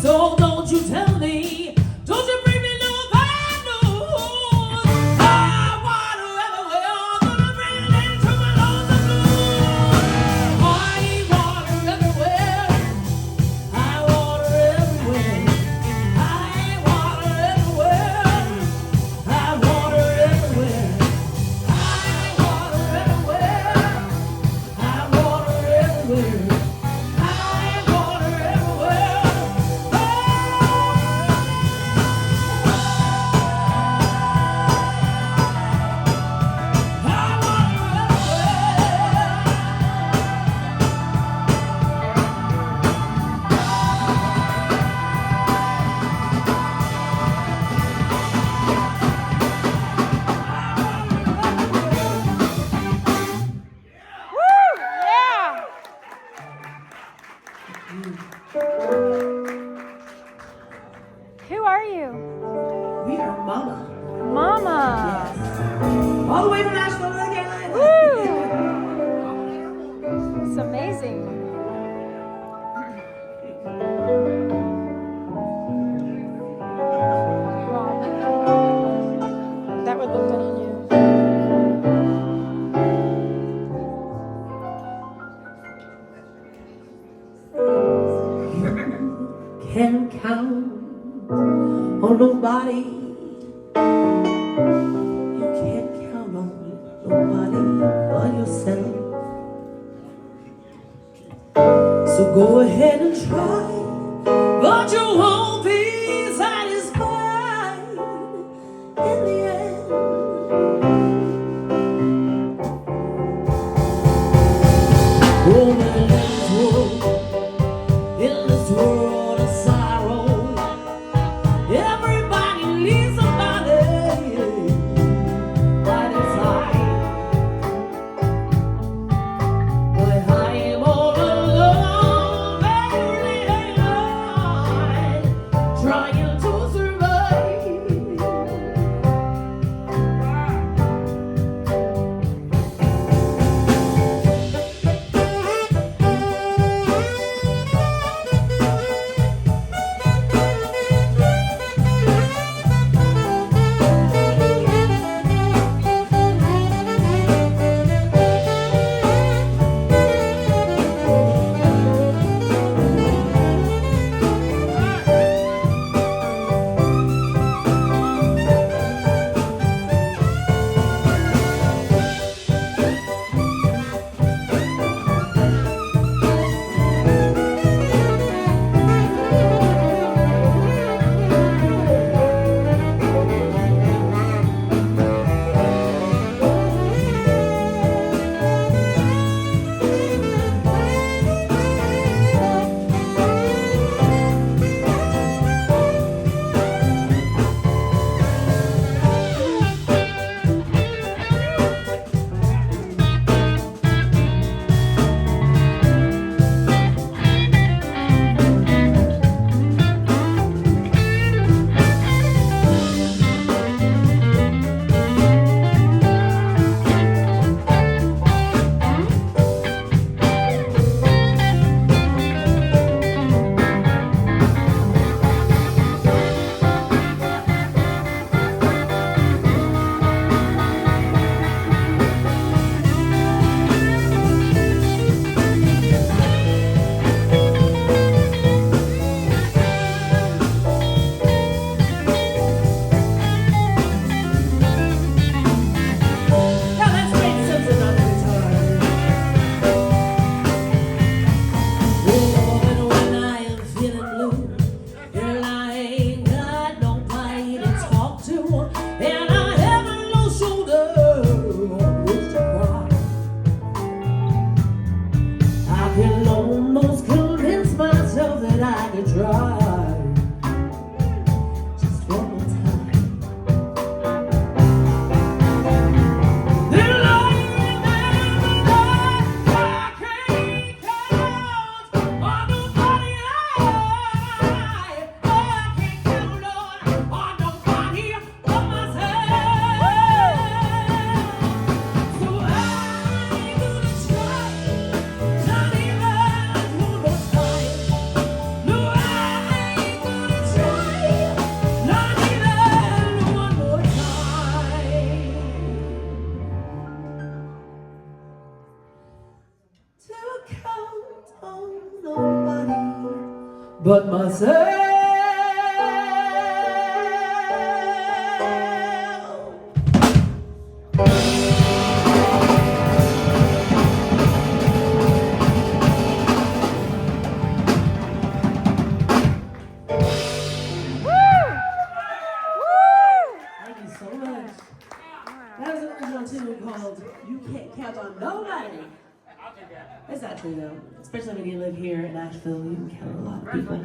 So don't you tell me, don't you bring me no bad news. High water everywhere, gonna bring it into my lungs and blues. High water everywhere, high water everywhere, high water everywhere, high water everywhere, high water everywhere, high water everywhere. Who are you? We are Mama. Mama. Yes. All the way from Asheville again. Woo! It's amazing. Wow. That would look good on you. Can't count on nobody. You can't count on nobody but yourself. So go ahead and try, but you won't be satisfied in the end. Oh, in this world of sorrow, everybody needs somebody by their side. But I am all alone, very late at night, trying but myself. Thank you so much. That was an original tune called You Can't Count on Nobody. That's not true though. Especially when you live here in Asheville, you can count on a lot of people.